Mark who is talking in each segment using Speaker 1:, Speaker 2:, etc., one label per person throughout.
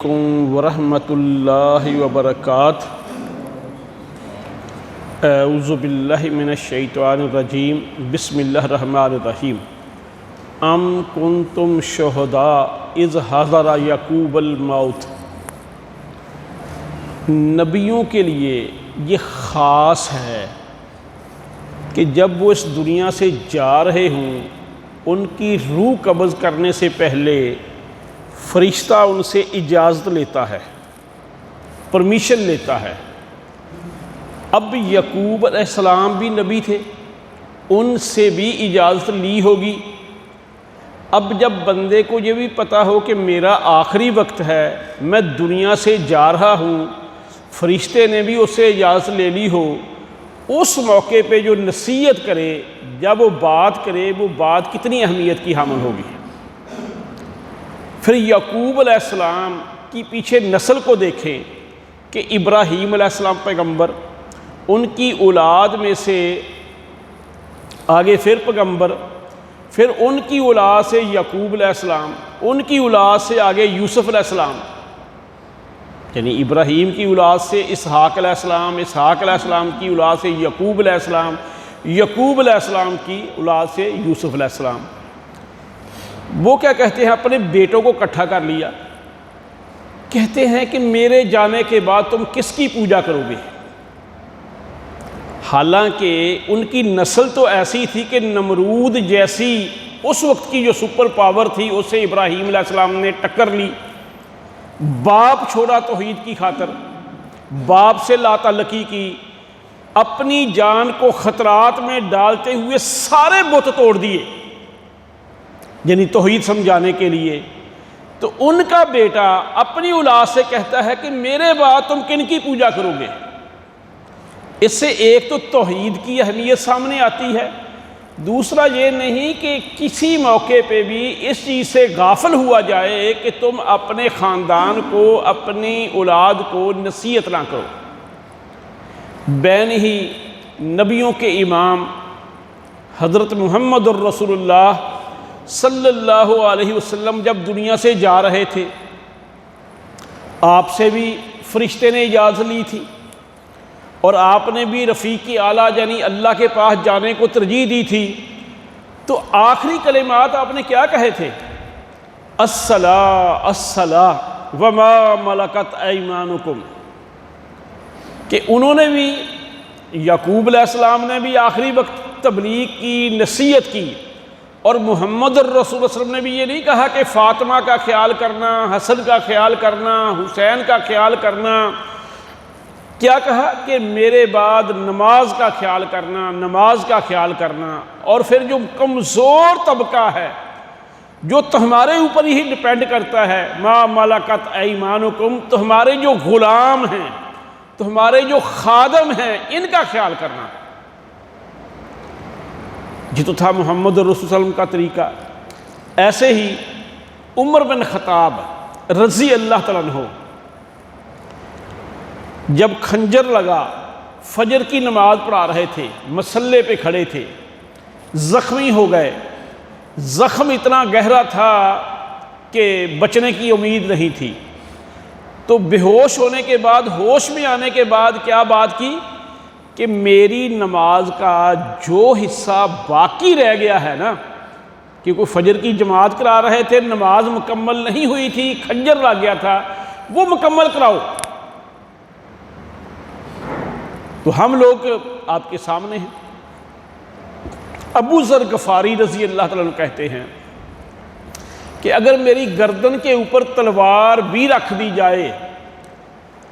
Speaker 1: ورحمۃ اللہ وبرکاتہ۔ اعوذ باللہ من الشیطان الرجیم، بسم اللہ الرحمن الرحیم۔ ام کنتم شہداء اذ حضر یعقوب الموت۔ نبیوں کے لیے یہ خاص ہے کہ جب وہ اس دنیا سے جا رہے ہوں، ان کی روح قبض کرنے سے پہلے فرشتہ ان سے اجازت لیتا ہے، پرمیشن لیتا ہے۔ اب یعقوب علیہ السلام بھی نبی تھے، ان سے بھی اجازت لی ہوگی۔ اب جب بندے کو یہ بھی پتہ ہو کہ میرا آخری وقت ہے، میں دنیا سے جا رہا ہوں، فرشتے نے بھی اس سے اجازت لے لی ہو، اس موقع پہ جو نصیحت کرے، جب وہ بات کرے، وہ بات کتنی اہمیت کی حامل ہوگی۔ پھر یعقوب علیہ السلام کی پیچھے نسل کو دیکھیں کہ ابراہیم علیہ السلام پیغمبر، ان کی اولاد میں سے آگے پھر پیغمبر، پھر ان کی اولاد سے یعقوب علیہ السلام، ان کی اولاد سے آگے یوسف علیہ السلام، یعنی ابراہیم کی اولاد سے اسحاق علیہ السلام، اسحاق علیہ السلام کی اولاد سے یعقوب علیہ السلام، یعقوب علیہ السلام کی اولاد سے یوسف علیہ السلام۔ وہ کیا کہتے ہیں؟ اپنے بیٹوں کو اکٹھا کر لیا، کہتے ہیں کہ میرے جانے کے بعد تم کس کی پوجا کرو گے؟ حالانکہ ان کی نسل تو ایسی تھی کہ نمرود جیسی اس وقت کی جو سپر پاور تھی، اس سے ابراہیم علیہ السلام نے ٹکر لی، باپ چھوڑا توحید کی خاطر، باپ سے لا تعلقی کی، اپنی جان کو خطرات میں ڈالتے ہوئے سارے بت توڑ دیے، یعنی توحید سمجھانے کے لیے۔ تو ان کا بیٹا اپنی اولاد سے کہتا ہے کہ میرے بعد تم کن کی پوجا کرو گے؟ اس سے ایک تو توحید کی اہمیت سامنے آتی ہے، دوسرا یہ نہیں کہ کسی موقع پہ بھی اس چیز سے غافل ہوا جائے کہ تم اپنے خاندان کو، اپنی اولاد کو نصیحت نہ کرو۔ بین ہی نبیوں کے امام حضرت محمد الرسول اللہ صلی اللہ علیہ وسلم جب دنیا سے جا رہے تھے، آپ سے بھی فرشتے نے اجازت لی تھی، اور آپ نے بھی رفیق اعلیٰ یعنی اللہ کے پاس جانے کو ترجیح دی تھی۔ تو آخری کلمات آپ نے کیا کہے تھے؟ الصلاۃ الصلاۃ وما ملکت ایمانکم، کہ انہوں نے بھی، یعقوب علیہ السلام نے بھی آخری وقت تبلیغ کی، نصیحت کی، اور محمد الرسول صلی اللہ علیہ وسلم نے بھی یہ نہیں کہا کہ فاطمہ کا خیال کرنا، حسن کا خیال کرنا، حسین کا خیال کرنا، کیا کہا کہ میرے بعد نماز کا خیال کرنا، نماز کا خیال کرنا۔ اور پھر جو کمزور طبقہ ہے، جو تمہارے اوپر ہی ڈپینڈ کرتا ہے، ما ملکت ایمانکم، تمہارے جو غلام ہیں، تمہارے جو خادم ہیں، ان کا خیال کرنا۔ یہ تو تھا محمد الرسول صلی اللہ علیہ وسلم کا طریقہ۔ ایسے ہی عمر بن خطاب رضی اللہ تعالیٰ عنہ، جب خنجر لگا، فجر کی نماز پڑھا رہے تھے، مصلے پہ کھڑے تھے، زخمی ہو گئے، زخم اتنا گہرا تھا کہ بچنے کی امید نہیں تھی، تو بے ہوش ہونے کے بعد، ہوش میں آنے کے بعد کیا بات کی کہ میری نماز کا جو حصہ باقی رہ گیا ہے نا، کیونکہ فجر کی جماعت کرا رہے تھے، نماز مکمل نہیں ہوئی تھی، خنجر لگ گیا تھا، وہ مکمل کراؤ۔ تو ہم لوگ آپ کے سامنے ہیں۔ ابو ذر غفاری رضی اللہ تعالیٰ عنہ کہتے ہیں کہ اگر میری گردن کے اوپر تلوار بھی رکھ دی جائے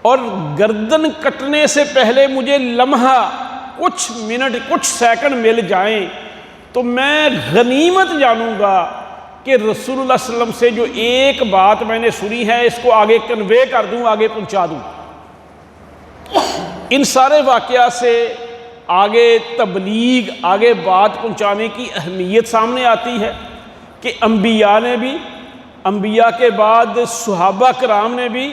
Speaker 1: اور گردن کٹنے سے پہلے مجھے لمحہ، کچھ منٹ، کچھ سیکنڈ مل جائیں، تو میں غنیمت جانوں گا کہ رسول اللہ صلی اللہ علیہ وسلم سے جو ایک بات میں نے سنی ہے، اس کو آگے کنوے کر دوں، آگے پہنچا دوں۔ ان سارے واقعات سے آگے تبلیغ، آگے بات پہنچانے کی اہمیت سامنے آتی ہے کہ انبیاء نے بھی، انبیاء کے بعد صحابہ کرام نے بھی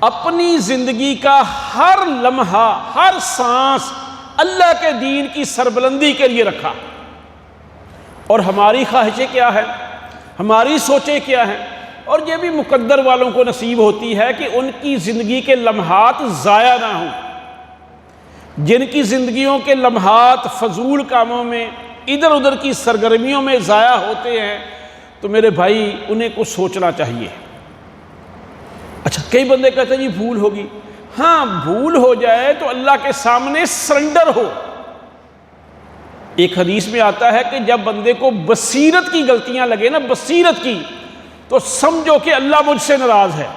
Speaker 1: اپنی زندگی کا ہر لمحہ، ہر سانس اللہ کے دین کی سربلندی کے لیے رکھا۔ اور ہماری خواہشیں کیا ہیں، ہماری سوچیں کیا ہیں؟ اور یہ بھی مقدر والوں کو نصیب ہوتی ہے کہ ان کی زندگی کے لمحات ضائع نہ ہوں۔ جن کی زندگیوں کے لمحات فضول کاموں میں، ادھر ادھر کی سرگرمیوں میں ضائع ہوتے ہیں، تو میرے بھائی انہیں کچھ سوچنا چاہیے۔ اچھا، کئی بندے کہتے ہیں جی بھول ہوگی۔ ہاں، بھول ہو جائے تو اللہ کے سامنے سرنڈر ہو۔ ایک حدیث میں آتا ہے کہ جب بندے کو بصیرت کی غلطیاں لگے نا، بصیرت کی، تو سمجھو کہ اللہ مجھ سے ناراض ہے۔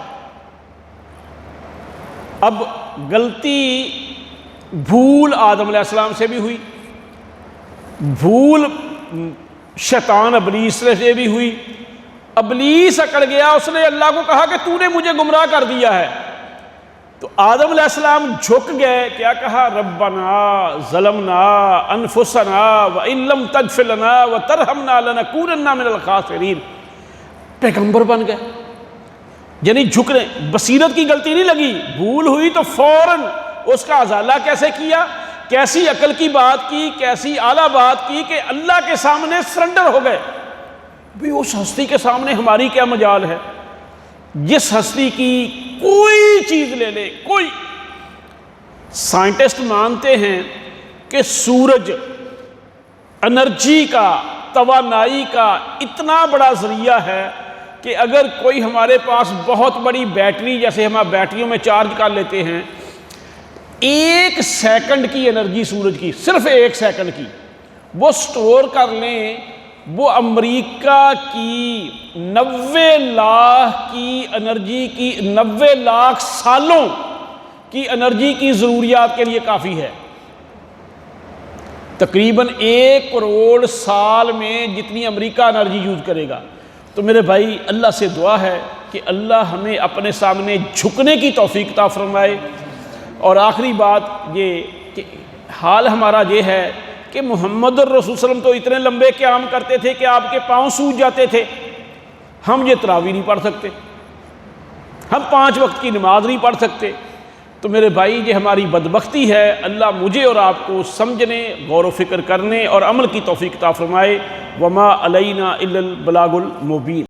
Speaker 1: اب غلطی بھول آدم علیہ السلام سے بھی ہوئی، بھول شیطان ابلیس سے بھی ہوئی۔ ابلیس اکڑ گیا، اس نے اللہ کو کہا کہ تو نے مجھے گمراہ کر دیا ہے۔ تو آدم علیہ السلام جھک گئے، کیا کہا؟ ربنا ظلمنا انفسنا وان لم تغفر لنا وترحمنا لنکونن من الخاسرین۔ پیغمبر بن گئے، یعنی جھک رہے۔ بصیرت کی غلطی نہیں لگی، بھول ہوئی تو فوراً اس کا ازالہ کیسے کیا، کیسی عقل کی بات کی، کیسی اعلیٰ بات کی کہ اللہ کے سامنے سرنڈر ہو گئے۔ بھی اس ہستی کے سامنے ہماری کیا مجال ہے؟ جس ہستی کی کوئی چیز لے لے، کوئی سائنٹسٹ مانتے ہیں کہ سورج انرجی کا، توانائی کا اتنا بڑا ذریعہ ہے کہ اگر کوئی ہمارے پاس بہت بڑی بیٹری، جیسے ہم بیٹریوں میں چارج کر لیتے ہیں، 1 سیکنڈ کی انرجی سورج کی، صرف 1 سیکنڈ کی، وہ سٹور کر لیں، وہ امریکہ کی 90 لاکھ کی انرجی کی، 90 لاکھ سالوں کی انرجی کی ضروریات کے لیے کافی ہے۔ تقریباً 1 کروڑ سال میں جتنی امریکہ انرجی یوز کرے گا۔ تو میرے بھائی، اللہ سے دعا ہے کہ اللہ ہمیں اپنے سامنے جھکنے کی توفیق عطا فرمائے۔ اور آخری بات یہ کہ حال ہمارا یہ ہے کہ محمد الرسول صلی اللہ علیہ وسلم تو اتنے لمبے قیام کرتے تھے کہ آپ کے پاؤں سوج جاتے تھے۔ ہم یہ تراویح نہیں پڑھ سکتے، ہم 5 وقت کی نماز نہیں پڑھ سکتے۔ تو میرے بھائی، یہ ہماری بدبختی ہے۔ اللہ مجھے اور آپ کو سمجھنے، غور و فکر کرنے اور عمل کی توفیق عطا فرمائے۔ وما علینا الا البلاغ المبین۔